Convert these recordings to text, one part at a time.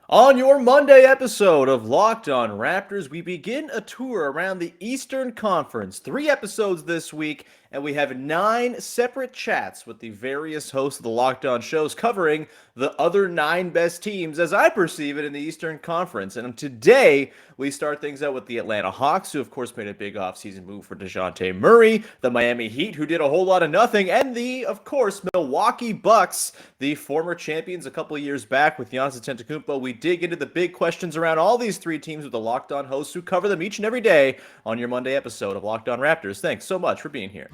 On your Monday episode of Locked On Raptors, we begin a tour around the Eastern Conference. 3 episodes this week, and we have 9 separate chats with the various hosts of the Locked On shows covering the other 9 best teams as I perceive it in the Eastern Conference. And today, we start things out with the Atlanta Hawks, who of course made a big offseason move for DeJounte Murray, the Miami Heat, who did a whole lot of nothing, and the, of course, Milwaukee Bucks, the former champions a couple of years back with Giannis Antetokounmpo. We dig into the big questions around all these 3 teams with the Locked On hosts who cover them each and every day on your Monday episode of Locked On Raptors. Thanks so much for being here.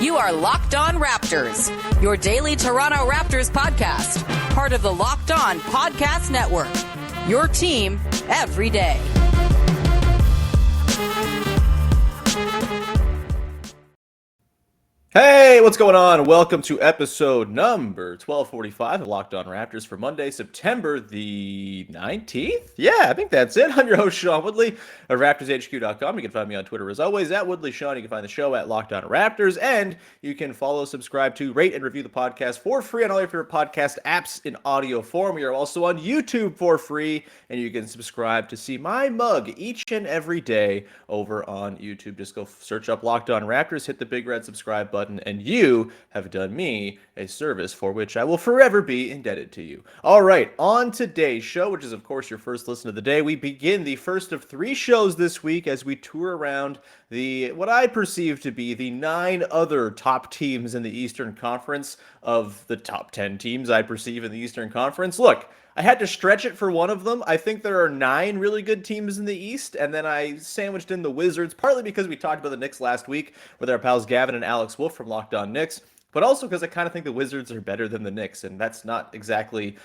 You are Locked On Raptors, your daily Toronto Raptors podcast, part of the Locked On Podcast Network. Your team every day. Hey, what's going on? Welcome to episode number 1245 of Locked On Raptors for Monday, September the 19th? Yeah, I think that's it. I'm your host, Sean Woodley of RaptorsHQ.com. You can find me on Twitter as always at WoodleySean. You can find the show at Locked On Raptors, and you can follow, subscribe to, rate, and review the podcast for free on all your favorite podcast apps in audio form. We are also on YouTube for free, and you can subscribe to see my mug each and every day over on YouTube. Just go search up Locked On Raptors, hit the big red subscribe button, and you have done me a service for which I will forever be indebted to you. All right, on today's show, which is of course your first listen of the day, we begin the first of 3 shows this week as we tour around the what I perceive to be the 9 other top teams in the Eastern Conference of the top 10 teams I perceive in the Eastern Conference. Look, I had to stretch it for one of them. I think there are 9 really good teams in the East, and then I sandwiched in the Wizards, partly because we talked about the Knicks last week with our pals Gavin and Alex Wolf from Locked On Knicks, but also because I kind of think the Wizards are better than the Knicks, and that's not exactly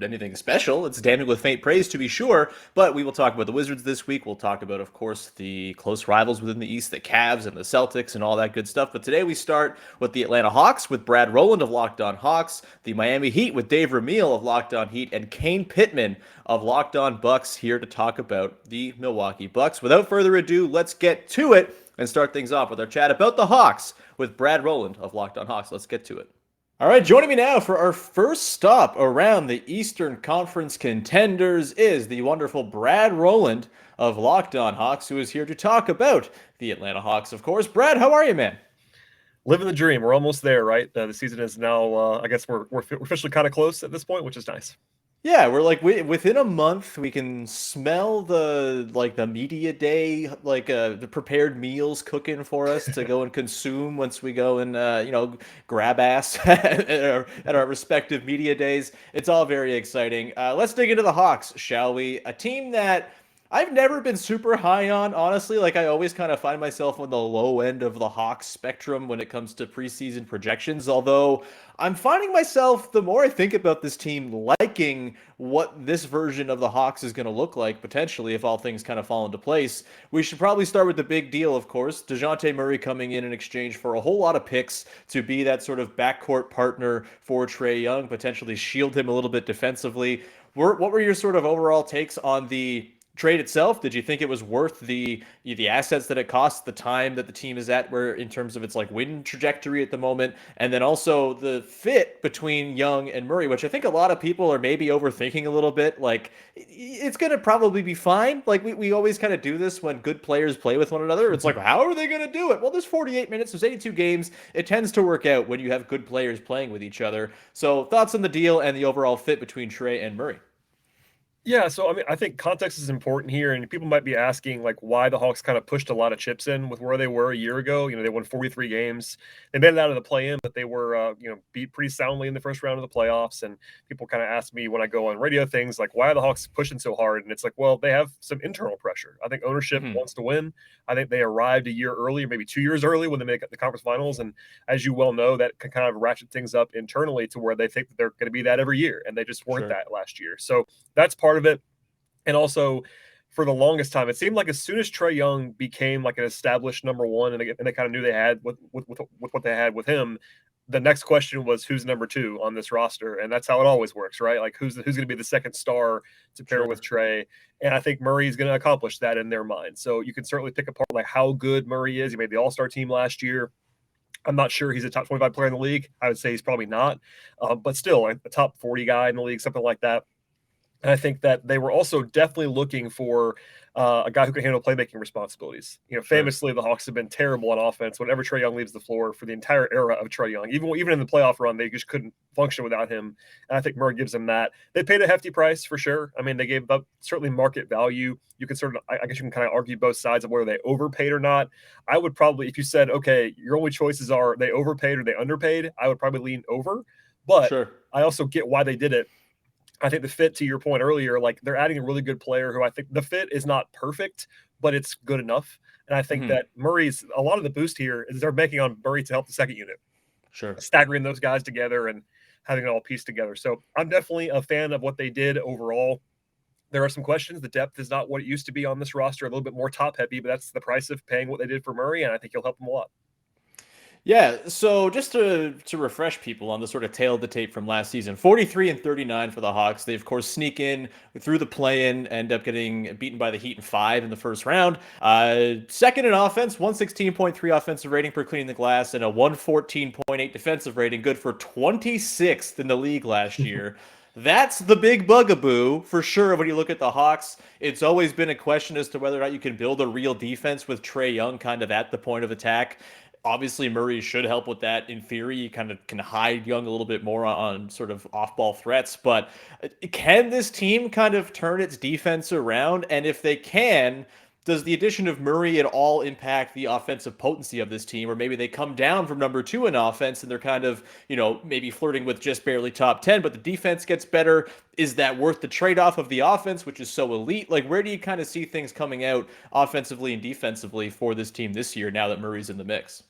anything special. It's damning with faint praise, to be sure, but we will talk about the Wizards this week. We'll talk about, of course, the close rivals within the East, the Cavs and the Celtics and all that good stuff. But today we start with the Atlanta Hawks with Brad Rowland of Locked On Hawks, the Miami Heat with Dave Ramil of Locked On Heat, and Kane Pitman of Locked On Bucks here to talk about the Milwaukee Bucks. Without further ado, let's get to it and start things off with our chat about the Hawks with Brad Rowland of Locked On Hawks. Let's get to it. All right, joining me now for our first stop around the Eastern Conference contenders is the wonderful Brad Rowland of Locked On Hawks, who is here to talk about the Atlanta Hawks, of course. Brad, how are you, man? Living the dream. We're almost there, right? The season is now, I guess we're officially kind of close at this point, which is nice. Yeah, we're like within a month we can smell the media day, the prepared meals cooking for us to go and consume once we go and grab ass at our respective media days. It's all very exciting. Let's dig into the Hawks, shall we? A team that I've never been super high on, honestly. Like, I always kind of find myself on the low end of the Hawks spectrum when it comes to preseason projections, although I'm finding myself, the more I think about this team, liking what this version of the Hawks is going to look like, potentially, if all things kind of fall into place. We should probably start with the big deal, of course. DeJounte Murray coming in exchange for a whole lot of picks to be that sort of backcourt partner for Trae Young, potentially shield him a little bit defensively. What were your sort of overall takes on the trade itself? Did you think it was worth the assets that it costs, the time that the team is at, where in terms of its win trajectory at the moment, and then also the fit between Young and Murray, which I think a lot of people are maybe overthinking a little bit. Like, it's gonna probably be fine. Like, we always kind of do this when good players play with one another. It's like, how are they gonna do it? Well, there's 48 minutes, there's 82 games. It tends to work out when you have good players playing with each other. So thoughts on the deal and the overall fit between Trae and Murray? Yeah, so I mean, I think context is important here, and people might be asking why the Hawks kind of pushed a lot of chips in with where they were a year ago. They won 43 games. They made it out of the play-in, but they were beat pretty soundly in the first round of the playoffs. And people kind of ask me when I go on radio things like, why are the Hawks pushing so hard? And it's like, well, they have some internal pressure. I think ownership wants to win. I think they arrived a year early, maybe 2 years early when they make the conference finals. And as you well know, that can kind of ratchet things up internally to where they think that they're going to be that every year, and they just weren't that last year. So that's part of it. And also, for the longest time, it seemed like as soon as Trae Young became an established number one, and they kind of knew they had with what they had with him, the next question was who's number 2 on this roster, and that's how it always works, right? Like who's going to be the second star to pair with Trae, and I think Murray is going to accomplish that in their mind. So you can certainly pick apart how good Murray is. He made the All-Star team last year. I'm not sure he's a top 25 player in the league. I would say he's probably not, but still a top 40 guy in the league, something like that. And I think that they were also definitely looking for a guy who can handle playmaking responsibilities. Famously, the Hawks have been terrible on offense whenever Trae Young leaves the floor for the entire era of Trae Young. Even in the playoff run, they just couldn't function without him. And I think Murray gives them that. They paid a hefty price for sure. I mean, they gave up certainly market value. You can I guess you can kind of argue both sides of whether they overpaid or not. I would probably, if you said, okay, your only choices are they overpaid or they underpaid, I would probably lean over. But Sure. I also get why they did it. I think the fit, to your point earlier, like they're adding a really good player who I think the fit is not perfect, but it's good enough. And I think that Murray's, a lot of the boost here is they're banking on Murray to help the second unit. Sure. Staggering those guys together and having it all pieced together. So I'm definitely a fan of what they did overall. There are some questions. The depth is not what it used to be on this roster, a little bit more top heavy, but that's the price of paying what they did for Murray. And I think he'll help them a lot. Yeah, so just to refresh people on the sort of tail of the tape from last season, 43-39 for the Hawks. They, of course, sneak in through the play-in, end up getting beaten by the Heat in 5 in the first round. Second in offense, 116.3 offensive rating per cleaning the glass, and a 114.8 defensive rating, good for 26th in the league last year. That's the big bugaboo for sure. When you look at the Hawks, it's always been a question as to whether or not you can build a real defense with Trae Young kind of at the point of attack. Obviously, Murray should help with that. In theory, you kind of can hide Young a little bit more on sort of off-ball threats. But can this team kind of turn its defense around? And if they can, does the addition of Murray at all impact the offensive potency of this team? Or maybe they come down from number 2 in offense and they're kind of, maybe flirting with just barely top 10, but the defense gets better. Is that worth the trade-off of the offense, which is so elite? Like, where do you kind of see things coming out offensively and defensively for this team this year now that Murray's in the mix?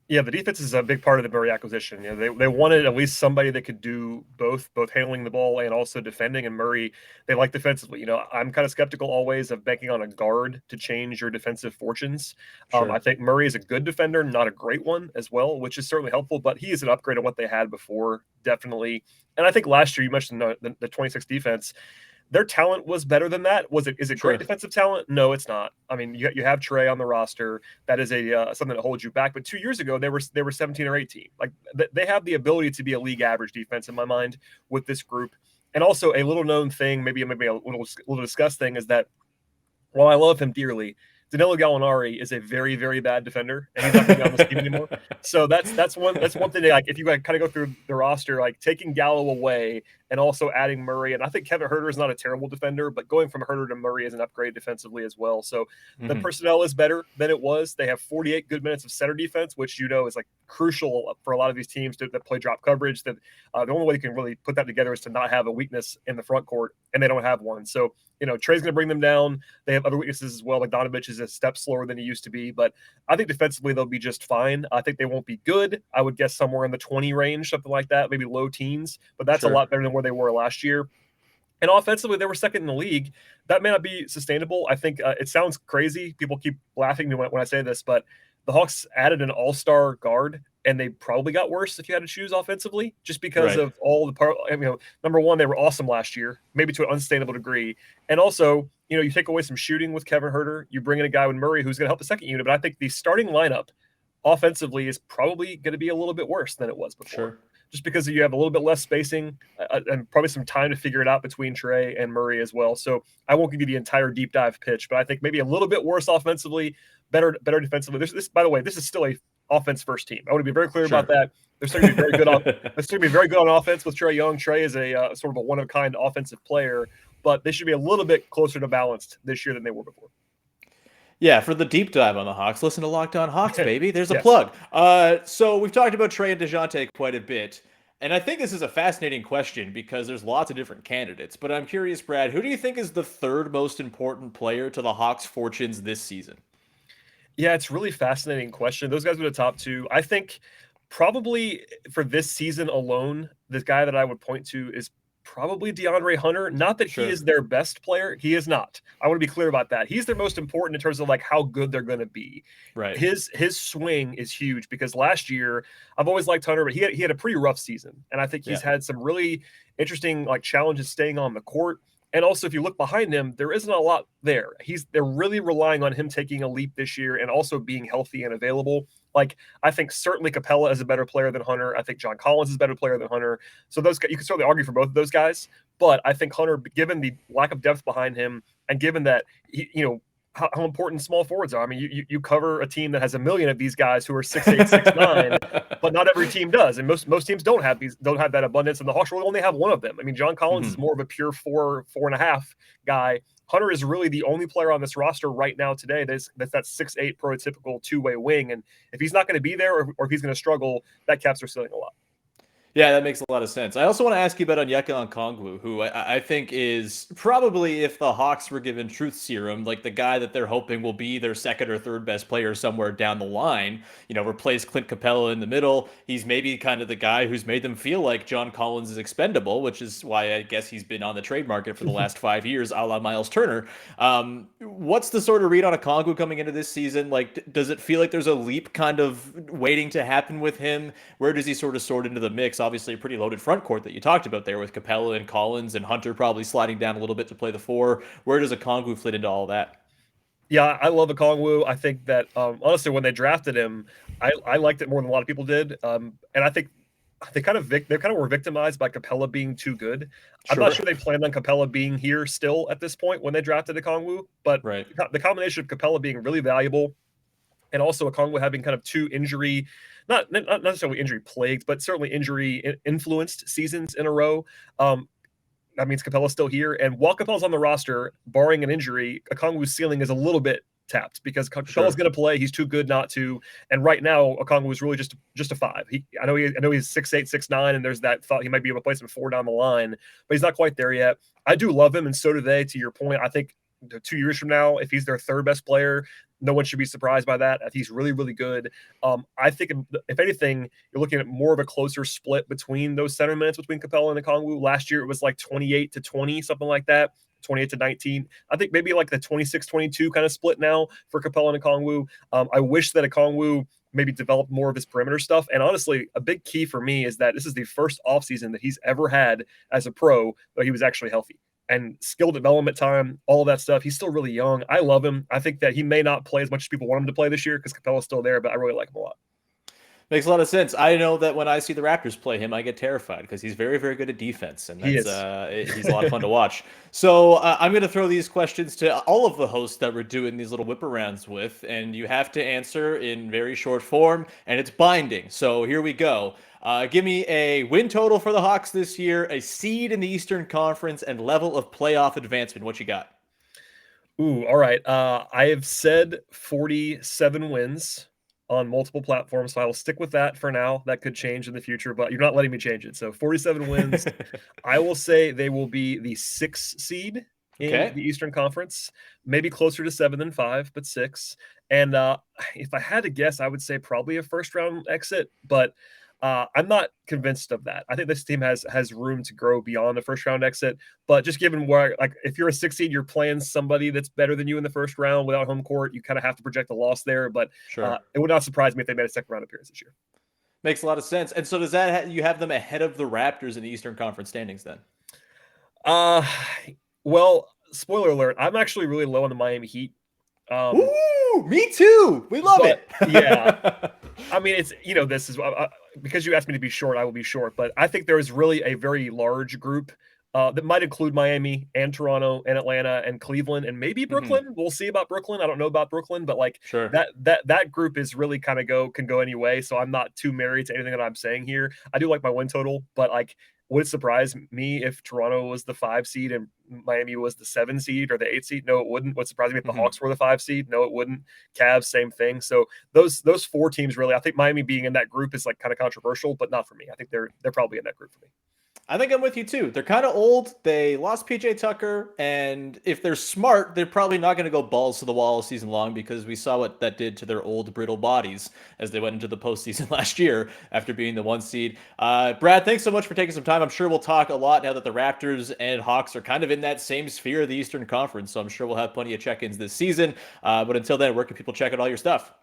Yeah, the defense is a big part of the Murray acquisition. They wanted at least somebody that could do both handling the ball and also defending. And Murray, they like defensively. I'm kind of skeptical always of banking on a guard to change your defensive fortunes. Sure. I think Murray is a good defender, not a great one as well, which is certainly helpful. But he is an upgrade on what they had before, definitely. And I think last year you mentioned the 26 defense. Their talent was better than that. Is it Sure. great defensive talent? No, it's not. I mean, you have Trae on the roster. That is something that holds you back. But 2 years ago, they were 17 or 18. Like they have the ability to be a league average defense in my mind with this group. And also a little known thing, maybe a little discussed thing, is that while I love him dearly, Danilo Gallinari is a very, very bad defender, and he's not going to be on this team anymore. So that's one thing. Like if you kind of go through the roster, like taking Gallo away and also adding Murray, and I think Kevin Huerter is not a terrible defender, but going from Huerter to Murray is an upgrade defensively as well. So the personnel is better than it was. They have 48 good minutes of center defense, which is like crucial for a lot of these teams that play drop coverage. That the only way you can really put that together is to not have a weakness in the front court, and they don't have one. So Trae's going to bring them down. They have other weaknesses as well. Like Donovich is a step slower than he used to be, but I think defensively they'll be just fine. I think they won't be good. I would guess somewhere in the 20 range, something like that, maybe low teens, but that's Sure. a lot better than where they were last year. And offensively, they were second in the league. That may not be sustainable. I think it sounds crazy. People keep laughing when I say this, but the Hawks added an all-star guard, and they probably got worse if you had to choose offensively, just because Right. of all the number one, they were awesome last year, maybe to an unsustainable degree. And also, you take away some shooting with Kevin Huerter, you bring in a guy with Murray who's going to help the second unit. But I think the starting lineup offensively is probably going to be a little bit worse than it was before. Sure. Just because you have a little bit less spacing and probably some time to figure it out between Trae and Murray as well. So I won't give you the entire deep dive pitch, but I think maybe a little bit worse offensively, better defensively. This, by the way, this is still a offense first team. I want to be very clear Sure. about that. They're still going to be very good on. They're still going to be very good on offense with Trae Young. Trae is a sort of a one of a kind offensive player, but they should be a little bit closer to balanced this year than they were before. Yeah, for the deep dive on the Hawks, listen to Locked On Hawks, baby. There's a Yes. plug. So we've talked about Trae and DeJounte quite a bit, and I think this is a fascinating question because there's lots of different candidates. But I'm curious, Brad, who do you think is the third most important player to the Hawks' fortunes this season? Yeah, it's a really fascinating question. Those guys were the top two. I think probably for this season alone, the guy that I would point to is probably DeAndre Hunter. Not that Sure. he is their best player. He is not. I want to be clear about that. He's their most important in terms of like how good they're going to be. Right. His swing is huge because last year I've always liked Hunter, but he had a pretty rough season. And I think he's had some really interesting like challenges staying on the court. And also, if you look behind him, there isn't a lot there. They're really relying on him taking a leap this year and also being healthy and available. Like, I think certainly Capella is a better player than Hunter. I think John Collins is a better player than Hunter. So those you can certainly argue for both of those guys. But I think Hunter, given the lack of depth behind him, and given that how important small forwards are. I mean, you cover a team that has a million of these guys who are 6'8", 6'9", but not every team does, and most teams don't have that abundance, and the Hawks really only have one of them. I mean, John Collins is more of a pure 4.5 guy. Hunter is really the only player on this roster right now today that's that 6'8" prototypical two-way wing, and if he's not going to be there or if he's going to struggle, that caps their ceiling a lot. Yeah, that makes a lot of sense. I also want to ask you about Onyeka Okongwu, who I think is probably, if the Hawks were given truth serum, like the guy that they're hoping will be their second or third best player somewhere down the line, replace Clint Capella in the middle. He's maybe kind of the guy who's made them feel like John Collins is expendable, which is why I guess he's been on the trade market for the last 5 years, a la Miles Turner. What's the sort of read on Okongwu coming into this season? Like, does it feel like there's a leap kind of waiting to happen with him? Where does he sort of sort into the mix? Obviously a pretty loaded front court that you talked about there with Capella and Collins and Hunter probably sliding down a little bit to play the 4. Where does Okongwu fit into all that? Yeah, I love Okongwu. I think that honestly, when they drafted him, I liked it more than a lot of people did. And I think they kind of were victimized by Capella being too good. I'm not sure they planned on Capella being here still at this point when they drafted Okongwu, but the combination of Capella being really valuable and also Okongwu having kind of 2 injury, not necessarily injury plagued, but certainly injury influenced seasons in a row. That means Capella's still here. And while Capella's on the roster, barring an injury, Okongwu's ceiling is a little bit tapped because Capella's going to play. He's too good not to. And right now, Okongwu is really just a 5. I know he's 6'8", 6'9", and there's that thought he might be able to play some 4 down the line, but he's not quite there yet. I do love him, and so do they. To your point, I think 2 years from now, if he's their third best player, no one should be surprised by that. He's really, really good. I think, if anything, you're looking at more of a closer split between those center minutes between Capella and Okongwu. Last year, it was like 28-20, something like that, 28-19. I think maybe like the 26-22 kind of split now for Capella and Okongwu. I wish that Okongwu maybe developed more of his perimeter stuff. And honestly, a big key for me is that this is the first offseason that he's ever had as a pro that he was actually healthy. And skill development time, all that stuff. He's still really young. I love him. I think that he may not play as much as people want him to play this year because Capella's still there, but I really like him a lot. Makes a lot of sense. I know that when I see the Raptors play him, I get terrified because he's very, very good at defense, and he's a lot of fun to watch. So I'm going to throw these questions to all of the hosts that we're doing these little whip arounds with, and you have to answer in very short form, and it's binding. So here we go. Give me a win total for the Hawks this year, a seed in the Eastern Conference, and level of playoff advancement. What you got? Ooh, all right. I have said 47 wins on multiple platforms, so I will stick with that for now. That could change in the future, but you're not letting me change it. So 47 wins. I will say they will be the 6th seed in the Eastern Conference, maybe closer to 7 than 5, but 6. And if I had to guess, I would say probably a first-round exit, but I'm not convinced of that. I think this team has room to grow beyond the first round exit, but just given where, like, if you're a 6 seed, you're playing somebody that's better than you in the first round without home court, you kind of have to project a loss there, but it would not surprise me if they made a second round appearance this year. Makes a lot of sense. And so does that you have them ahead of the Raptors in the Eastern Conference standings then? Well, spoiler alert, I'm actually really low on the Miami Heat. Ooh, me too. We love it. Yeah. I mean, it's, this is because you asked me to be short, I will be short, but I think there is really a very large group that might include Miami and Toronto and Atlanta and Cleveland and maybe Brooklyn. Mm-hmm. We'll see about Brooklyn. I don't know about Brooklyn, but that group is really kind of can go any way. So I'm not too married to anything that I'm saying here. I do like my win total, but would it surprise me if Toronto was the 5 seed and Miami was the 7 seed or the 8 seed? No, it wouldn't. Would it surprise me if the Hawks were the 5 seed? No, it wouldn't. Cavs, same thing. So those 4 teams really, I think Miami being in that group is kind of controversial, but not for me. I think they're probably in that group for me. I think I'm with you too. They're kind of old. They lost PJ Tucker, and if they're smart, they're probably not going to go balls to the wall all season long because we saw what that did to their old brittle bodies as they went into the postseason last year after being the 1 seed. Brad, thanks so much for taking some time. I'm sure we'll talk a lot now that the Raptors and Hawks are kind of in that same sphere of the Eastern Conference, so I'm sure we'll have plenty of check-ins this season. But until then, where can people check out all your stuff?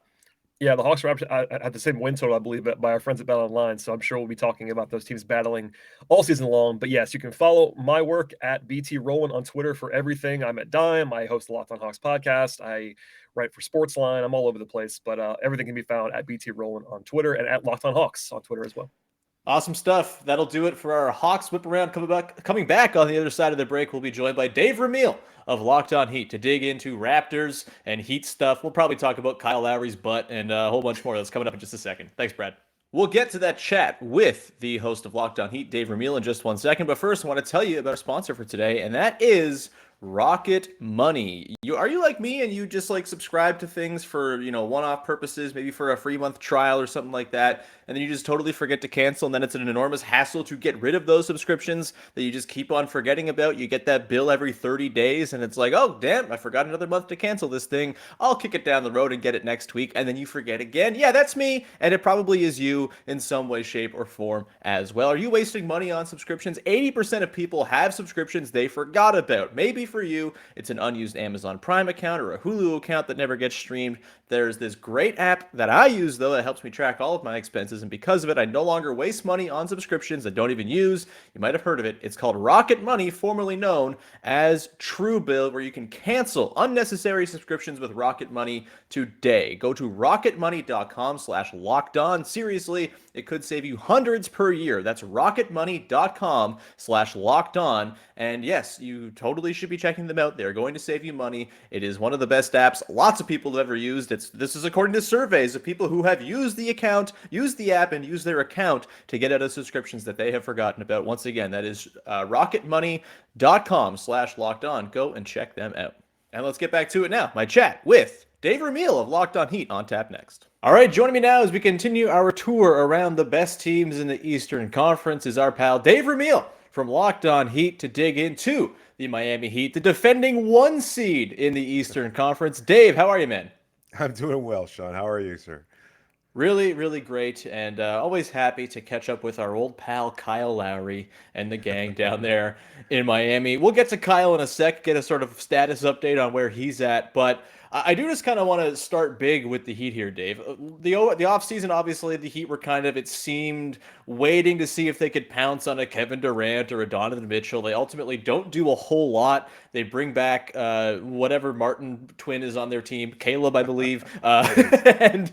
Yeah, the Hawks are at the same win total, I believe, by our friends at Bet Online. So I'm sure we'll be talking about those teams battling all season long. But yes, you can follow my work at BT Rowland on Twitter for everything. I'm at Dime. I host the Locked On Hawks podcast. I write for Sportsline. I'm all over the place, but everything can be found at BT Rowland on Twitter and at Locked On Hawks on Twitter as well. Awesome stuff. That'll do it for our Hawks whip around. Coming back on the other side of the break, we'll be joined by Dave Ramil of Locked On Heat to dig into Raptors and Heat stuff. We'll probably talk about Kyle Lowry's butt and a whole bunch more. That's coming up in just a second. Thanks, Brad. We'll get to that chat with the host of Locked On Heat, Dave Ramil, in just 1 second. But first, I want to tell you about our sponsor for today, and that is Rocket Money. Are you like me and you just like subscribe to things for, one-off purposes, maybe for a free month trial or something like that, and then you just totally forget to cancel, and then it's an enormous hassle to get rid of those subscriptions that you just keep on forgetting about? You get that bill every 30 days, and it's like, oh, damn, I forgot another month to cancel this thing. I'll kick it down the road and get it next week, and then you forget again. Yeah, that's me, and it probably is you in some way, shape, or form as well. Are you wasting money on subscriptions? 80% of people have subscriptions they forgot about. Maybe for you, it's an unused Amazon Prime account or a Hulu account that never gets streamed. There's this great app that I use, though, that helps me track all of my expenses, and because of it, I no longer waste money on subscriptions I don't even use. You might have heard of it. It's called Rocket Money, formerly known as Truebill, where you can cancel unnecessary subscriptions with Rocket Money today. Go to rocketmoney.com/lockedon. Seriously, it could save you hundreds per year. That's rocketmoney.com/lockedon. And yes, you totally should be checking them out. They're going to save you money. It is one of the best apps lots of people have ever used. This is according to surveys of people who have used the app, and used their account to get out of subscriptions that they have forgotten about. Once again, that is rocketmoney.com/lockedon. Go and check them out. And let's get back to it now. My chat with Dave Ramil of Locked On Heat on tap next. All right, joining me now as we continue our tour around the best teams in the Eastern Conference is our pal Dave Ramil from Locked On Heat to dig into the Miami Heat, the defending 1 seed in the Eastern Conference. Dave, how are you, man? I'm doing well, Sean. How are you, sir? Really, really great, and always happy to catch up with our old pal Kyle Lowry and the gang down there in Miami. We'll get to Kyle in a sec, get a sort of status update on where he's at, but I do just kind of want to start big with the Heat here, Dave. The offseason, obviously, the Heat were kind of, it seemed, waiting to see if they could pounce on a Kevin Durant or a Donovan Mitchell. They ultimately don't do a whole lot. They bring back whatever Martin twin is on their team, Caleb, I believe, and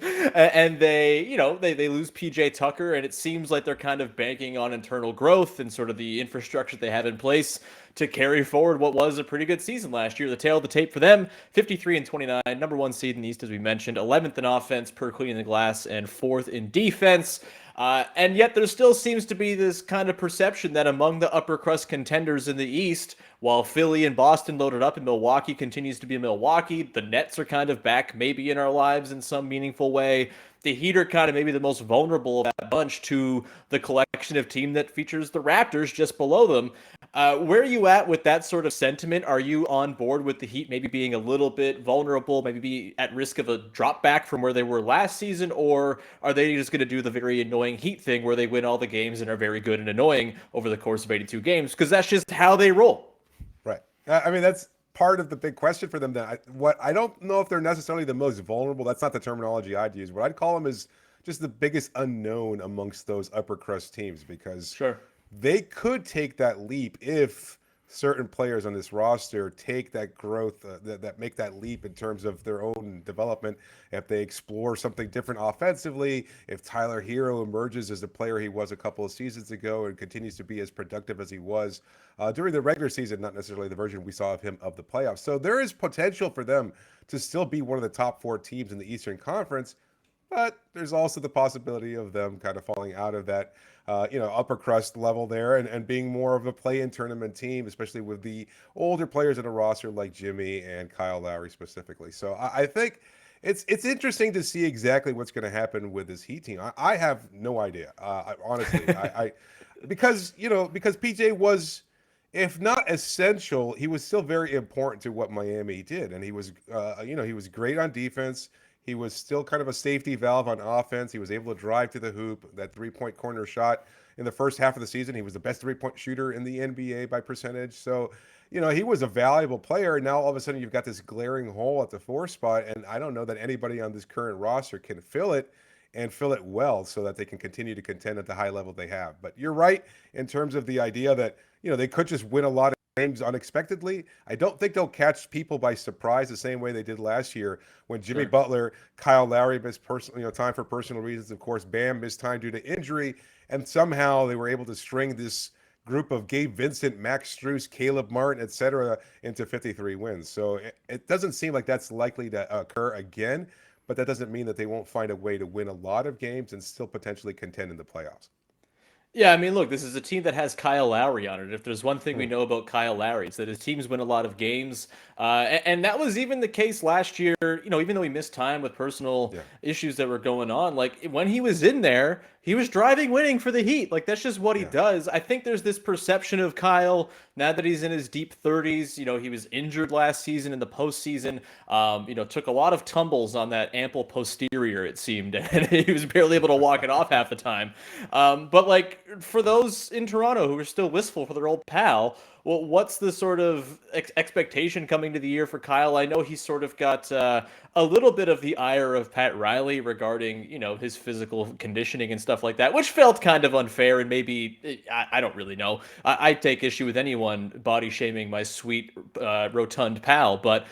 they lose PJ Tucker, and it seems like they're kind of banking on internal growth and sort of the infrastructure they have in place to carry forward what was a pretty good season last year. The tail of the tape for them, 53-29, number 1 seed in the East, as we mentioned, 11th in offense per cleaning the glass, and 4th in defense. And yet there still seems to be this kind of perception that among the upper crust contenders in the East, while Philly and Boston loaded up and Milwaukee continues to be Milwaukee, the Nets are kind of back maybe in our lives in some meaningful way. The Heat are kind of maybe the most vulnerable of that bunch to the collection of team that features the Raptors just below them. Where are you at with that sort of sentiment? Are you on board with the Heat maybe being a little bit vulnerable, maybe be at risk of a drop back from where they were last season, or are they just going to do the very annoying Heat thing where they win all the games and are very good and annoying over the course of 82 games? Because that's just how they roll. Right. I mean, that's part of the big question for them. Then, I don't know if they're necessarily the most vulnerable. That's not the terminology I'd use. What I'd call them is just the biggest unknown amongst those upper crust teams, because they could take that leap if certain players on this roster take that growth, that make that leap in terms of their own development. If they explore something different offensively, if Tyler Hero emerges as the player he was a couple of seasons ago and continues to be as productive as he was during the regular season, not necessarily the version we saw of him of the playoffs. So there is potential for them to still be one of the top 4 teams in the Eastern Conference, but there's also the possibility of them kind of falling out of that upper crust level there and being more of a play-in tournament team, especially with the older players in the roster like Jimmy and Kyle Lowry specifically. So I think it's interesting to see exactly what's going to happen with this Heat team. I have no idea, honestly. Because PJ was, if not essential, he was still very important to what Miami did, and he was he was great on defense. He was still kind of a safety valve on offense. He was able to drive to the hoop. That 3-point corner shot in the first half of the season. He was the best 3-point shooter in the NBA by percentage. So, he was a valuable player. Now all of a sudden you've got this glaring hole at the 4 spot, and I don't know that anybody on this current roster can fill it and fill it well so that they can continue to contend at the high level they have. But you're right in terms of the idea that, they could just win a lot of games unexpectedly. I don't think they'll catch people by surprise the same way they did last year when Jimmy Butler, Kyle Lowry missed time for personal reasons. Of course, Bam missed time due to injury, and somehow they were able to string this group of Gabe Vincent, Max Strus, Caleb Martin, etc., into 53 wins. So it doesn't seem like that's likely to occur again, but that doesn't mean that they won't find a way to win a lot of games and still potentially contend in the playoffs. Yeah, I mean, look, this is a team that has Kyle Lowry on it. If there's one thing we know about Kyle Lowry, it's that his teams win a lot of games. And that was even the case last year, even though he missed time with personal issues that were going on. Like, when he was in there, he was driving winning for the Heat. Like, that's just what he does. I think there's this perception of Kyle, now that he's in his deep 30s, he was injured last season in the postseason, took a lot of tumbles on that ample posterior, it seemed, and he was barely able to walk it off half the time. But, like, for those in Toronto who are still wistful for their old pal, well, what's the sort of expectation coming to the year for Kyle? I know he's sort of got a little bit of the ire of Pat Riley regarding, his physical conditioning and stuff like that, which felt kind of unfair, and maybe, I don't really know. I take issue with anyone body shaming my sweet, rotund pal, but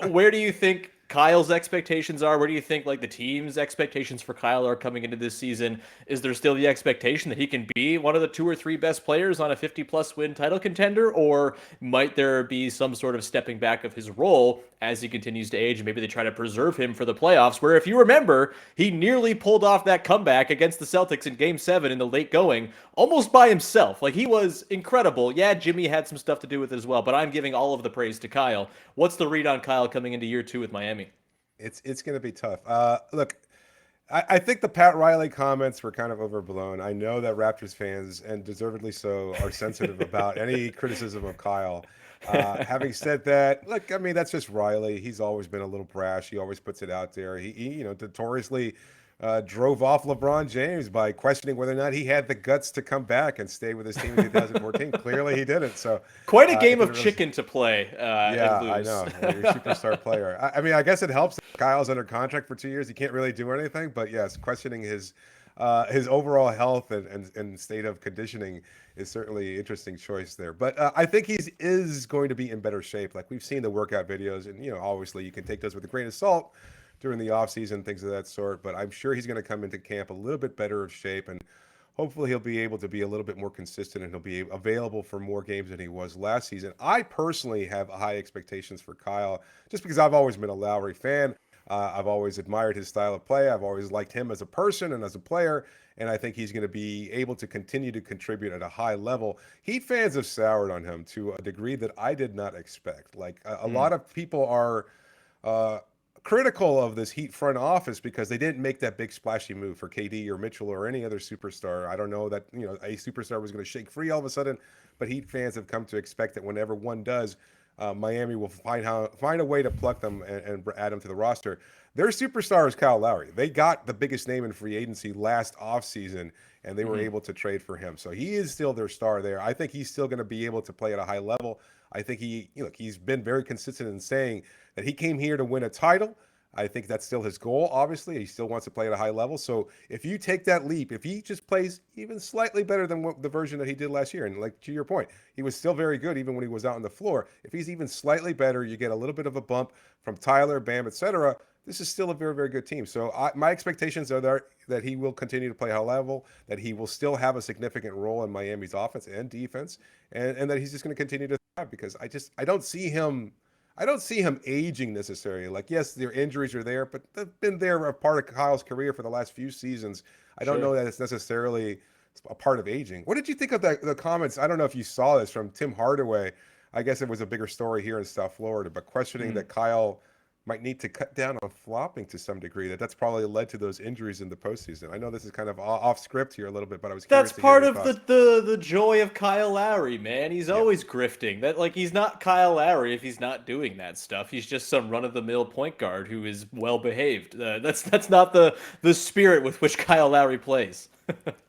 where do you think Kyle's expectations are? Where do you think like the team's expectations for Kyle are coming into this season? Is there still the expectation that he can be one of the 2 or 3 best players on a 50-plus win title contender, or might there be some sort of stepping back of his role as he continues to age, and maybe they try to preserve him for the playoffs, where, if you remember, he nearly pulled off that comeback against the Celtics in Game 7 in the late going almost by himself. Like, he was incredible. Yeah, Jimmy had some stuff to do with it as well, but I'm giving all of the praise to Kyle. What's the read on Kyle coming into year 2 with Miami? It's going to be tough. Look, I think the Pat Riley comments were kind of overblown. I know that Raptors fans, and deservedly so, are sensitive about any criticism of Kyle. Having said that, look, I mean, that's just Riley. He's always been a little brash. He always puts it out there. He notoriously drove off LeBron James by questioning whether or not he had the guts to come back and stay with his team in 2014. Clearly, he didn't. So quite a game of chicken to play. Yeah, and lose. I know. You're a superstar player. I mean, I guess it helps that Kyle's under contract for 2 years. He can't really do anything. But yes, questioning his overall health and state of conditioning is certainly an interesting choice there. But I think he is going to be in better shape. Like, we've seen the workout videos, and obviously you can take those with a grain of salt during the offseason, things of that sort. But I'm sure he's going to come into camp a little bit better of shape, and hopefully he'll be able to be a little bit more consistent, and he'll be available for more games than he was last season. I personally have high expectations for Kyle, just because I've always been a Lowry fan. I've always admired his style of play. I've always liked him as a person and as a player, and I think he's going to be able to continue to contribute at a high level. Heat fans have soured on him to a degree that I did not expect. Like, a lot of people are critical of this Heat front office because they didn't make that big splashy move for KD or Mitchell or any other superstar. I don't know that a superstar was going to shake free all of a sudden, but Heat fans have come to expect that whenever one does, Miami will find a way to pluck them and add them to the roster. Their superstar is Kyle Lowry. They got the biggest name in free agency last offseason, and they were able to trade for him. So he is still their star there. I think he's still going to be able to play at a high level. I think he's been very consistent in saying that he came here to win a title. I think that's still his goal, obviously. He still wants to play at a high level. So if you take that leap, if he just plays even slightly better than the version that he did last year, and like to your point, he was still very good even when he was out on the floor. If he's even slightly better, you get a little bit of a bump from Tyler, Bam, etc. This is still a very, very good team. So my expectations are that he will continue to play high level, that he will still have a significant role in Miami's offense and defense, and that he's just going to continue to thrive, because I don't see him aging necessarily. Like, yes, their injuries are there, but they've been there a part of Kyle's career for the last few seasons. I don't know that it's necessarily a part of aging. What did you think of the comments? I don't know if you saw this from Tim Hardaway. I guess it was a bigger story here in South Florida, but questioning that Kyle might need to cut down on flopping to some degree. That's probably led to those injuries in the postseason. I know this is kind of off script here a little bit, but I was curious. That's part of the joy of Kyle Lowry, man. He's always grifting. That, like, he's not Kyle Lowry if he's not doing that stuff. He's just some run-of-the-mill point guard who is well behaved. That's not the spirit with which Kyle Lowry plays.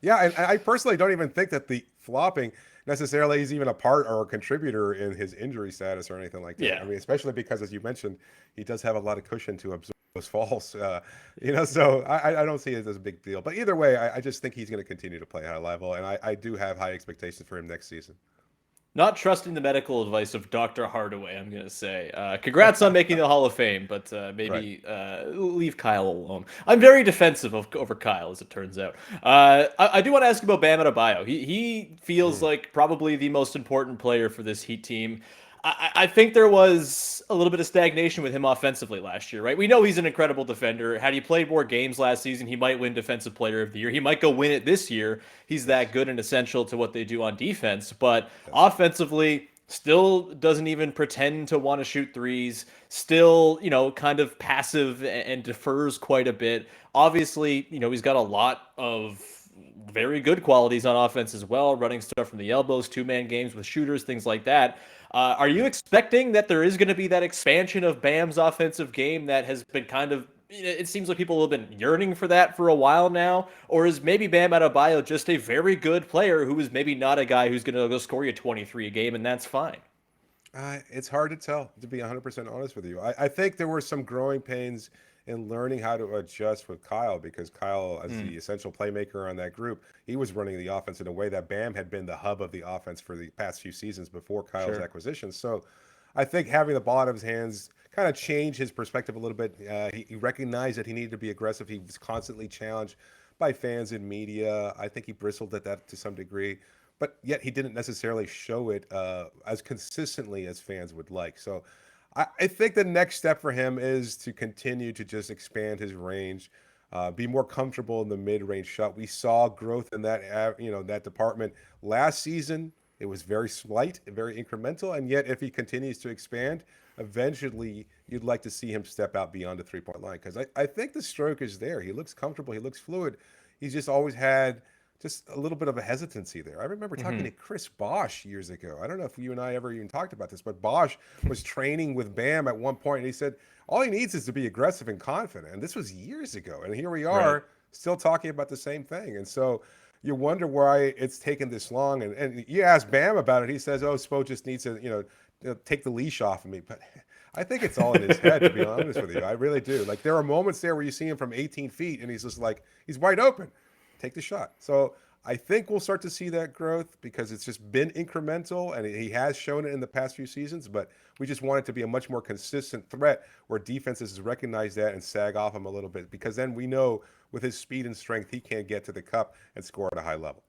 Yeah, and I personally don't even think that the flopping necessarily is even a part or a contributor in his injury status or anything like that. Yeah. I mean, especially because, as you mentioned, he does have a lot of cushion to absorb those falls. So I don't see it as a big deal. But either way, I just think he's going to continue to play at a high level, and I do have high expectations for him next season. Not trusting the medical advice of Dr. Hardaway, I'm going to say. Congrats on making the Hall of Fame, but maybe leave Kyle alone. I'm very defensive over Kyle, as it turns out. I do want to ask about Bam Adebayo. He feels like probably the most important player for this Heat team. I think there was a little bit of stagnation with him offensively last year, right? We know he's an incredible defender. Had he played more games last season, he might win Defensive Player of the Year. He might go win it this year. He's that good and essential to what they do on defense. But offensively, still doesn't even pretend to want to shoot threes. Still, kind of passive and defers quite a bit. Obviously, he's got a lot of very good qualities on offense as well, running stuff from the elbows, two-man games with shooters, things like that. Are you expecting that there is going to be that expansion of Bam's offensive game that has been kind of, it seems like people have been yearning for that for a while now? Or is maybe Bam Adebayo just a very good player who is maybe not a guy who's going to go score you 23 a game, and that's fine? It's hard to tell, to be 100% honest with you. I think there were some growing pains in learning how to adjust with Kyle, because Kyle, as the essential playmaker on that group, he was running the offense in a way that Bam had been the hub of the offense for the past few seasons before Kyle's acquisition. So I think having the ball out of his hands kind of changed his perspective a little bit. He recognized that he needed to be aggressive. He was constantly challenged by fans and media. I think he bristled at that to some degree, but yet he didn't necessarily show it as consistently as fans would like. So I think the next step for him is to continue to just expand his range, be more comfortable in the mid-range shot. We saw growth in that, that department last season. It was very slight, very incremental, and yet if he continues to expand, eventually you'd like to see him step out beyond the three-point line, because I think the stroke is there. He looks comfortable. He looks fluid. He's just always had just a little bit of a hesitancy there. I remember talking to Chris Bosh years ago. I don't know if you and I ever even talked about this, but Bosh was training with Bam at one point, and he said all he needs is to be aggressive and confident. And this was years ago, and here we are still talking about the same thing. And so you wonder why it's taken this long. And you ask Bam about it, he says, "Oh, Spo just needs to take the leash off of me." But I think it's all in his head, to be honest with you. I really do. Like, there are moments there where you see him from 18 feet, and he's just like, he's wide open. Take the shot. So I think we'll start to see that growth, because it's just been incremental, and he has shown it in the past few seasons, but we just want it to be a much more consistent threat where defenses recognize that and sag off him a little bit, because then we know with his speed and strength, he can get to the cup and score at a high level.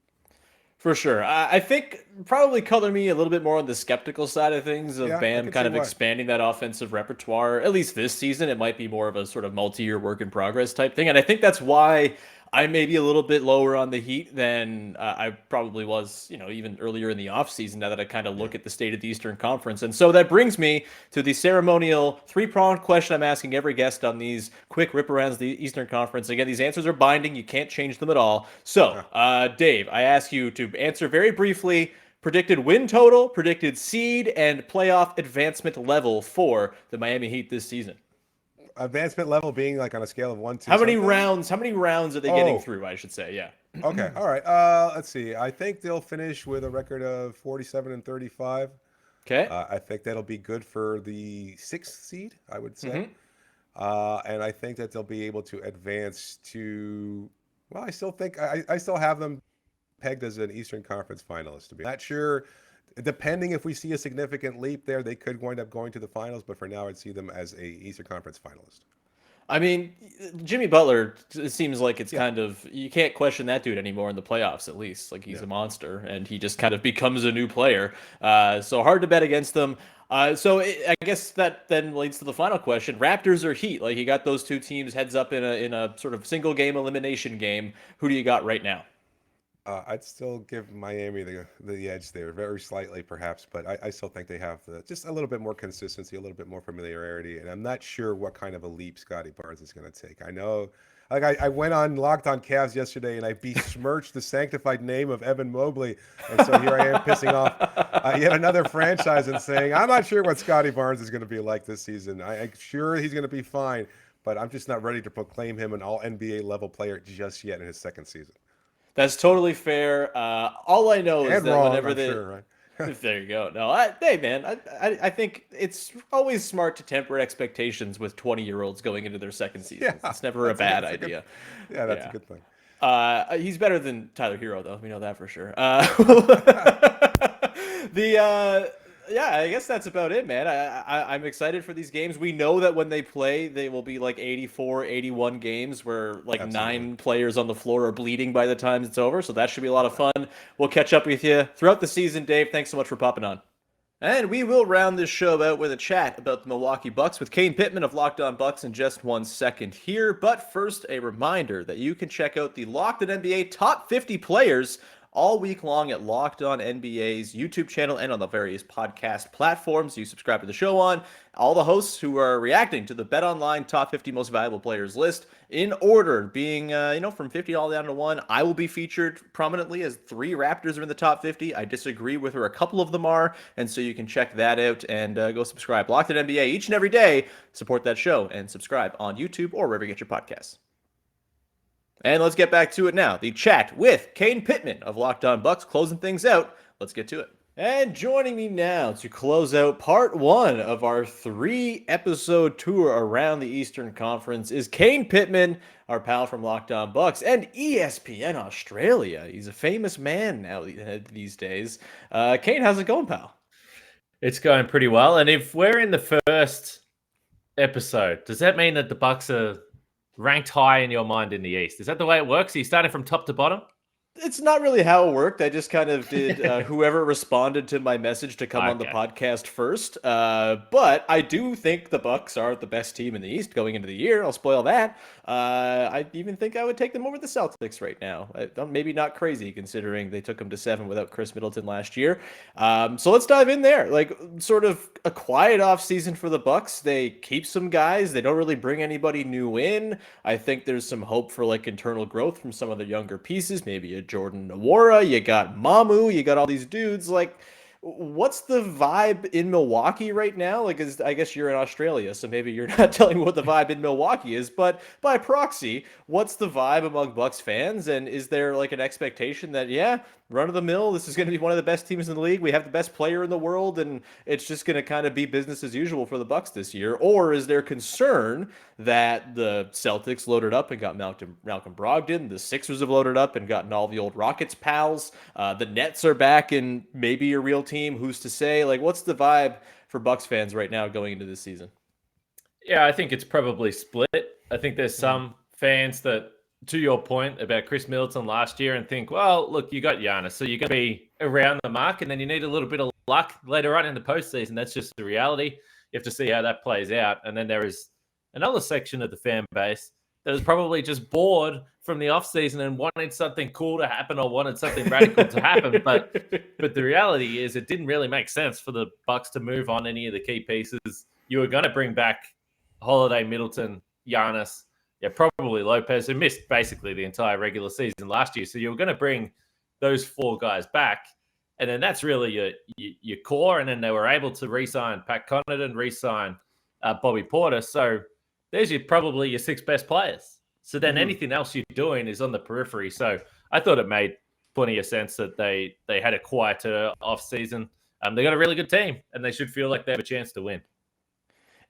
For sure. I think probably color me a little bit more on the skeptical side of things of Bam kind of expanding that offensive repertoire. At least this season, it might be more of a sort of multi-year work in progress type thing. And I think that's why I may be a little bit lower on the Heat than I probably was, even earlier in the offseason, now that I kind of look at the state of the Eastern Conference. And so that brings me to the ceremonial three-pronged question I'm asking every guest on these quick rip-arounds of the Eastern Conference. Again, these answers are binding. You can't change them at all. So, Dave, I ask you to answer very briefly predicted win total, predicted seed, and playoff advancement level for the Miami Heat this season. Advancement level being like on a scale of 1 to How many rounds are they getting through, I should say? Yeah. Okay. All right. Let's see. I think they'll finish with a record of 47-35. Okay. I think that'll be good for the 6th seed, I would say. And I think that they'll be able to advance to, well, I still think I still have them pegged as an Eastern Conference finalist. To be not sure, depending if we see a significant leap there, they could wind up going to the finals. But for now, I'd see them as a Eastern Conference finalist. I mean, Jimmy Butler, it seems like it's kind of, you can't question that dude anymore in the playoffs, at least. Like, he's a monster, and he just kind of becomes a new player. So hard to bet against them. I guess that then leads to the final question. Raptors or Heat? Like, you got those two teams heads up in a sort of single game elimination game. Who do you got right now? I'd still give Miami the edge there, very slightly perhaps, but I still think they have just a little bit more consistency, a little bit more familiarity, and I'm not sure what kind of a leap Scotty Barnes is going to take. I know, like I went on Locked On Cavs yesterday, and I besmirched the sanctified name of Evan Mobley, and so here I am pissing off yet another franchise and saying, I'm not sure what Scotty Barnes is going to be like this season. I'm sure he's going to be fine, but I'm just not ready to proclaim him an all-NBA level player just yet in his second season. That's totally fair. All I know is And that wrong, whenever I'm they, sure, right? there you go. No, hey man, I think it's always smart to temper expectations with 20-year-olds going into their second seasons. Yeah, It's never a bad idea. Yeah, that's a Yeah. good thing. He's better than Tyler Hero, though. We know that for sure. Yeah, I guess that's about it, man. I'm excited for these games. We know that when they play, they will be like 84, 81 games where like Absolutely. 9 players on the floor are bleeding by the time it's over. So that should be a lot of fun. We'll catch up with you throughout the season, Dave. Thanks so much for popping on. And we will round this show out with a chat about the Milwaukee Bucks with Kane Pitman of Locked On Bucks in just 1 second here. But first, a reminder that you can check out the Locked On NBA Top 50 Players all week long at Locked On NBA's YouTube channel and on the various podcast platforms you subscribe to the show on. All the hosts who are reacting to the Bet Online Top 50 Most Valuable Players list in order, being from 50 all down to 1. I will be featured prominently as 3 Raptors are in the top 50. I disagree with where a couple of them are, and so you can check that out and go subscribe. Locked On NBA each and every day. Support that show and subscribe on YouTube or wherever you get your podcasts. And let's get back to it now. The chat with Kane Pitman of Locked On Bucks, closing things out. Let's get to it. And joining me now to close out part 1 of our 3-episode tour around the Eastern Conference is Kane Pitman, our pal from Locked On Bucks and ESPN Australia. He's a famous man now these days. Kane, how's it going, pal? It's going pretty well. And if we're in the first episode, does that mean that the Bucks are ranked high in your mind in the East? Is that the way it works? Are you starting from top to bottom? It's not really how it worked. I just kind of did whoever responded to my message to come on the podcast first. But I do think the Bucks are the best team in the East going into the year. I'll spoil that. I even think I would take them over the Celtics right now. Maybe not crazy considering they took them to 7 without Chris Middleton last year. So let's dive in there. Like sort of a quiet off season for the Bucks. They keep some guys. They don't really bring anybody new in. I think there's some hope for like internal growth from some of the younger pieces. Maybe a Jordan Nwora, you got Mamu, you got all these dudes. Like, what's the vibe in Milwaukee right now? Like, I guess you're in Australia, so maybe you're not telling me what the vibe in Milwaukee is, but by proxy, what's the vibe among Bucks fans? And is there like an expectation that, yeah, run of the mill, this is going to be one of the best teams in the league, we have the best player in the world, and it's just going to kind of be business as usual for the Bucks this year? Or is there concern that the Celtics loaded up and got Malcolm Brogdon, the Sixers have loaded up and gotten all the old Rockets pals, the Nets are back and maybe a real team, who's to say? Like, what's the vibe for Bucks fans right now going into this season? Yeah, I think it's probably split. I think there's some fans that, to your point about Chris Middleton last year, and think, well, look, you got Giannis, so you're going to be around the mark, and then you need a little bit of luck later on in the postseason. That's just the reality. You have to see how that plays out. And then there is another section of the fan base that is probably just bored from the offseason and wanted something cool to happen or wanted something radical to happen. But the reality is it didn't really make sense for the Bucks to move on any of the key pieces. You were going to bring back Holiday, Middleton, Giannis, probably Lopez, who missed basically the entire regular season last year. So you were going to bring those 4 guys back. And then that's really your core. And then they were able to re-sign Pat Connaughton, re-sign Bobby Porter. So there's probably your 6 best players. So then anything else you're doing is on the periphery. So I thought it made plenty of sense that they had a quieter offseason. They got a really good team, and they should feel like they have a chance to win.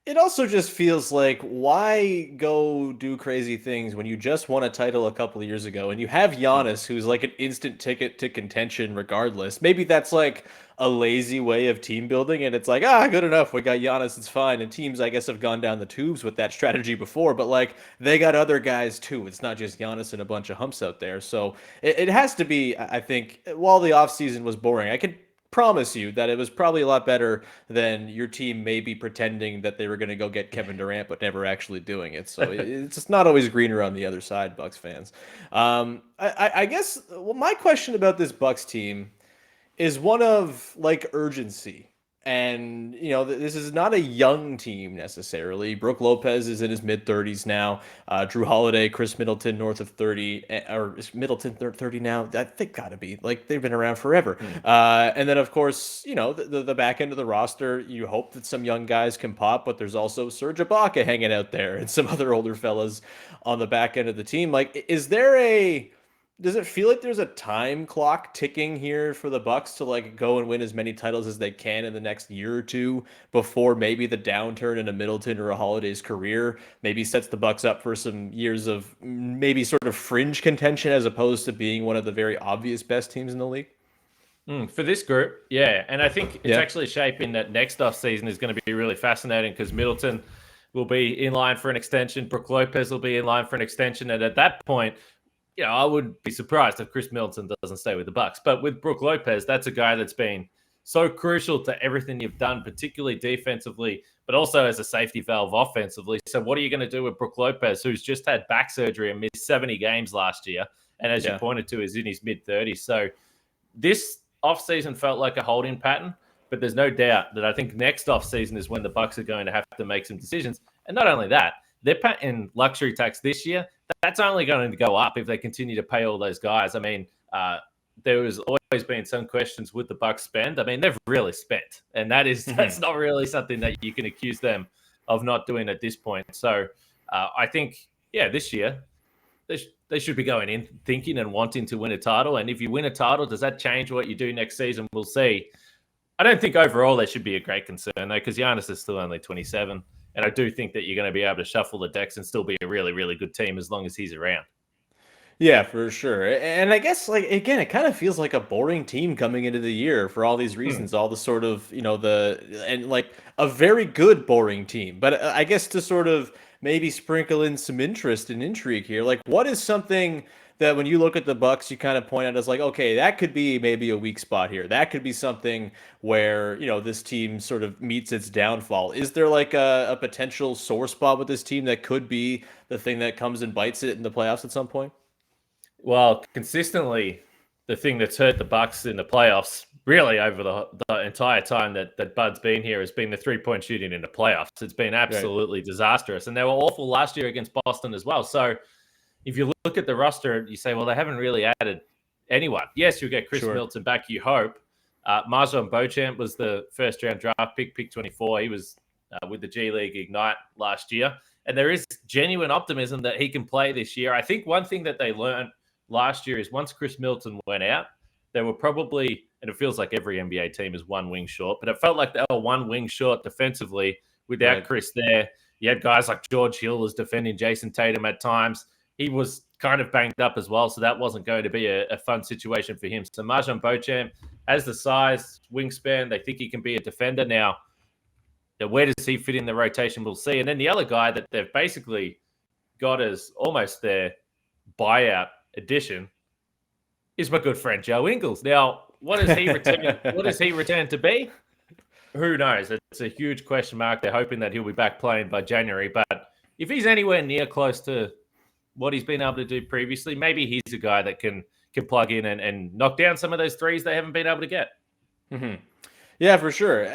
It also just feels like, why go do crazy things when you just won a title a couple of years ago and you have Giannis, who's like an instant ticket to contention regardless? Maybe that's like a lazy way of team building, and it's like, good enough, we got Giannis, it's fine. And teams, I guess, have gone down the tubes with that strategy before, but like, they got other guys too. It's not just Giannis and a bunch of humps out there. So it has to be, I think, while the offseason was boring, I could promise you that it was probably a lot better than your team maybe pretending that they were going to go get Kevin Durant but never actually doing it. So it's just not always greener on the other side, Bucks fans. I guess my question about this Bucks team is one of like urgency. And, this is not a young team necessarily. Brook Lopez is in his mid-30s now. Drew Holiday, Chris Middleton, north of 30. Or is Middleton 30 now? I think got to be. Like, they've been around forever. And then, of course, the back end of the roster, you hope that some young guys can pop, but there's also Serge Ibaka hanging out there and some other older fellas on the back end of the team. Like, is there a Does it feel like there's a time clock ticking here for the Bucks to like go and win as many titles as they can in the next year or two before maybe the downturn in a Middleton or a Holiday's career maybe sets the Bucks up for some years of maybe sort of fringe contention as opposed to being one of the very obvious best teams in the league? For this group, yeah. And I think it's Yeah. actually shaping that next offseason is going to be really fascinating because Middleton will be in line for an extension. Brook Lopez will be in line for an extension. And at that point, I wouldn't be surprised if Chris Middleton doesn't stay with the Bucks. But with Brook Lopez, that's a guy that's been so crucial to everything you've done, particularly defensively, but also as a safety valve offensively. So what are you going to do with Brook Lopez, who's just had back surgery and missed 70 games last year? And as you pointed to, is in his mid-30s. So this offseason felt like a holding pattern, but there's no doubt that I think next offseason is when the Bucks are going to have to make some decisions. And not only that, they're paying luxury tax this year. That's only going to go up if they continue to pay all those guys. I mean, there was always been some questions with the Bucks spend. I mean, they've really spent, and that's not really something that you can accuse them of not doing at this point. So I think, this year they should be going in thinking and wanting to win a title. And if you win a title, does that change what you do next season? We'll see. I don't think overall there should be a great concern, though, because Giannis is still only 27. And I do think that you're going to be able to shuffle the decks and still be a really, really good team as long as he's around. Yeah, for sure. And I guess, like, again, it kind of feels like a boring team coming into the year for all these reasons, all the sort of, like a very good boring team. But I guess to sort of maybe sprinkle in some interest and intrigue here, like, what is something that when you look at the Bucks, you kind of point out as like, okay, that could be maybe a weak spot here. That could be something where, this team sort of meets its downfall. Is there like a potential sore spot with this team that could be the thing that comes and bites it in the playoffs at some point? Well, consistently, the thing that's hurt the Bucks in the playoffs, really over the entire time that Bud's been here, has been the three-point shooting in the playoffs. It's been absolutely disastrous. And they were awful last year against Boston as well. So if you look at the roster, you say, well, they haven't really added anyone. Yes, you'll get Chris Middleton back, you hope. Marjon Beauchamp was the first-round draft pick 24. He was with the G League Ignite last year. And there is genuine optimism that he can play this year. I think one thing that they learned last year is once Chris Middleton went out, they were probably, and it feels like every NBA team is one wing short, but it felt like they were one wing short defensively without Chris there. You had guys like George Hill was defending Jason Tatum at times. He was kind of banged up as well, so that wasn't going to be a fun situation for him. So Marjon Beauchamp has the size, wingspan. They think he can be a defender now. Where does he fit in the rotation? We'll see. And then the other guy that they've basically got as almost their buyout addition is my good friend Joe Ingles. Now, what does he return? What does he return to be? Who knows? It's a huge question mark. They're hoping that he'll be back playing by January. But if he's anywhere near close to what he's been able to do previously, maybe he's a guy that can plug in and knock down some of those threes they haven't been able to get. Mm-hmm. Yeah, for sure.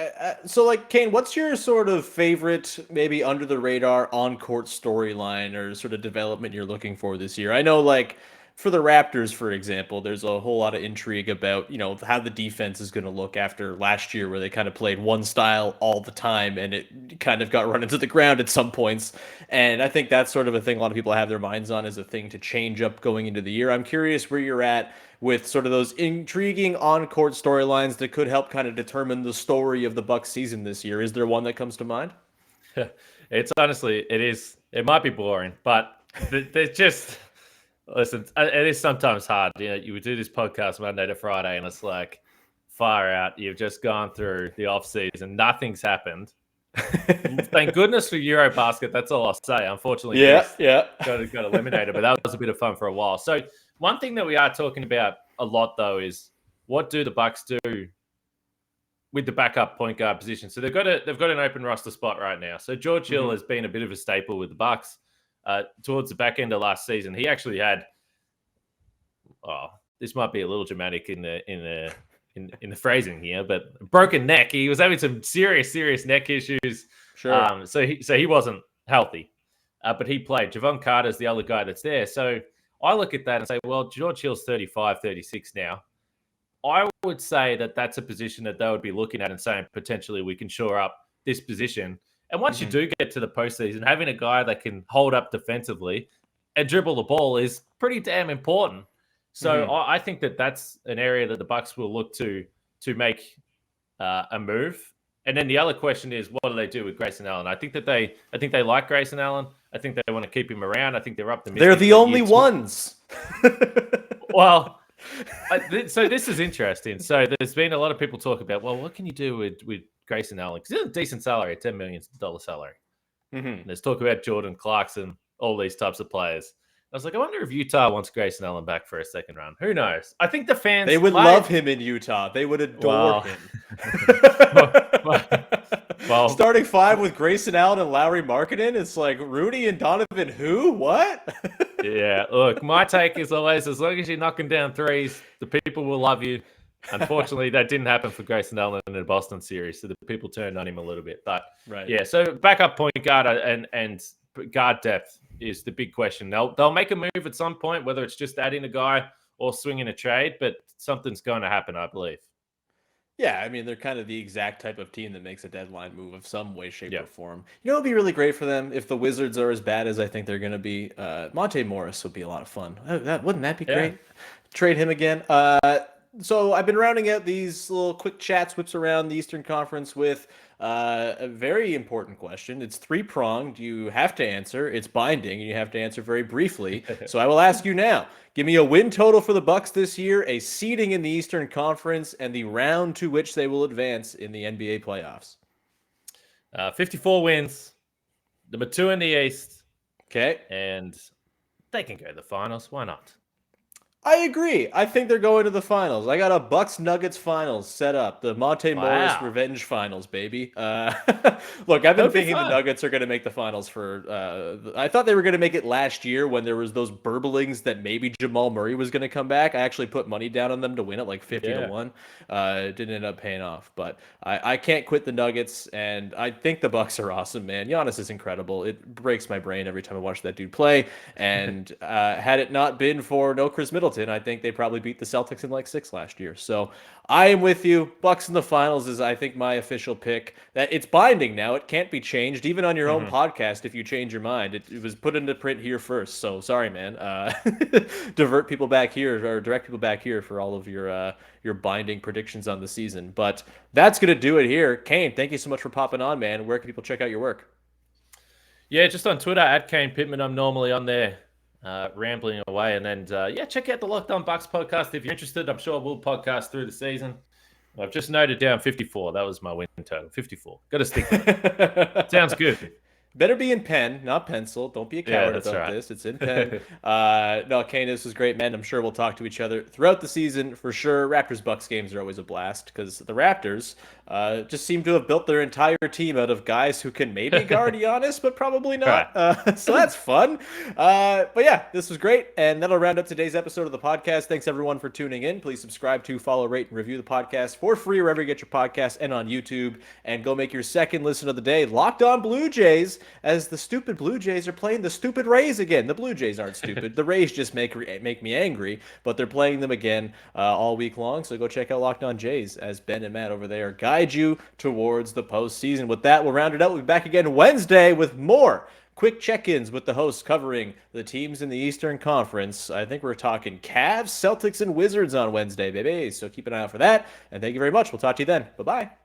So, like, Kane, what's your sort of favorite, maybe under the radar on-court storyline or sort of development you're looking for this year? I know, like, for the Raptors, for example, there's a whole lot of intrigue about, how the defense is going to look after last year where they kind of played one style all the time and it kind of got run into the ground at some points. And I think that's sort of a thing a lot of people have their minds on as a thing to change up going into the year. I'm curious where you're at with sort of those intriguing on-court storylines that could help kind of determine the story of the Bucks season this year. Is there one that comes to mind? It's honestly, it might be boring, but there's just... Listen, it is sometimes hard. You would do this podcast Monday to Friday, and it's like far out. You've just gone through the off season, nothing's happened. Thank goodness for Eurobasket. That's all I'll say. Unfortunately, got eliminated, but that was a bit of fun for a while. So one thing that we are talking about a lot, though, is what do the Bucks do with the backup point guard position? So they've got an open roster spot right now. So George Hill has been a bit of a staple with the Bucks. Towards the back end of last season, he actually had. This might be a little dramatic in the phrasing here, but broken neck. He was having some serious neck issues. Sure. So he wasn't healthy, but he played. Javon Carter's the other guy that's there. So I look at that and say, well, George Hill's 35, 36 now. I would say that that's a position that they would be looking at and saying potentially we can shore up this position. And once you do get to the postseason, having a guy that can hold up defensively and dribble the ball is pretty damn important. So I think that's an area that the Bucks will look to make a move. And then the other question is, what do they do with Grayson Allen? I think they like Grayson Allen. I think they want to keep him around. I think they're optimistic. They're the only ones. Well, so this is interesting. So there's been a lot of people talk about, well, what can you do with Grayson Allen? Because he's a decent salary, $10 million salary. There's talk about Jordan Clarkson, all these types of players. I was like, I wonder if Utah wants Grayson Allen back for a second round. Who knows? I think the fans... They would love him in Utah. They would adore him. Well, starting five with Grayson Allen and Lowry Markkanen, it's like Rudy and Donovan who? What? Yeah, look, my take is always, as long as you're knocking down threes, the people will love you. Unfortunately, that didn't happen for Grayson Allen in the Boston series, so the people turned on him a little bit. But yeah, so backup point guard and guard depth is the big question. They'll make a move at some point, whether it's just adding a guy or swinging a trade, but something's going to happen, I believe. Yeah, I mean, they're kind of the exact type of team that makes a deadline move of some way, shape, or form. You know, it'd be really great for them if the Wizards are as bad as I think they're going to be. Monte Morris would be a lot of fun. Wouldn't that be great? Trade him again. So I've been rounding out these little quick chats, whips around the Eastern Conference with a very important question. It's three-pronged. You have to answer. It's binding, and you have to answer very briefly. So I will ask you now. Give me a win total for the Bucks this year, a seeding in the Eastern Conference, and the round to which they will advance in the NBA playoffs. 54 wins, number 2 in the East. Okay. And they can go to the finals. Why not? I agree. I think they're going to the finals. I got a Bucks Nuggets finals set up. The Monte Morris revenge finals, baby. Look, I've been thinking the Nuggets are going to make the finals for. I thought they were going to make it last year when there was those burblings that maybe Jamal Murray was going to come back. I actually put money down on them to win it, like 50-1. It didn't end up paying off, but I can't quit the Nuggets, and I think the Bucks are awesome, man. Giannis is incredible. It breaks my brain every time I watch that dude play. And had it not been for no Chris Middleton, I think they probably beat the Celtics in like 6 last year. So I am with you. Bucks in the finals is, I think, my official pick. That it's binding now. It can't be changed, even on your own podcast. If you change your mind, it was put into print here first. So sorry, man. Direct people back here for all of your binding predictions on the season. But that's gonna do it here. Kane, thank you so much for popping on, man. Where can people check out your work? Yeah, just on Twitter at Kane Pitman. I'm normally on there. Rambling away, and then check out the Locked On Bucks podcast if you're interested. I'm sure we'll podcast through the season. I've just noted down 54. That was my win total. 54. Got to stick with it. Sounds good. Better be in pen, not pencil. Don't be a coward about this. It's in pen. No, Kane, this was great, man. I'm sure we'll talk to each other throughout the season for sure. Raptors-Bucks games are always a blast because the Raptors just seem to have built their entire team out of guys who can maybe guard Giannis, but probably not. So that's fun. But yeah, this was great. And that'll round up today's episode of the podcast. Thanks, everyone, for tuning in. Please subscribe to, follow, rate, and review the podcast for free wherever you get your podcasts and on YouTube. And go make your second listen of the day, Locked On Blue Jays, as the stupid Blue Jays are playing the stupid Rays again. The Blue Jays aren't stupid. The Rays just make me angry, but they're playing them again all week long. So go check out Locked On Jays as Ben and Matt over there guide you towards the postseason. With that, we'll round it out. We'll be back again Wednesday with more quick check-ins with the hosts covering the teams in the Eastern Conference. I think we're talking Cavs, Celtics, and Wizards on Wednesday, baby. So keep an eye out for that. And thank you very much. We'll talk to you then. Bye-bye.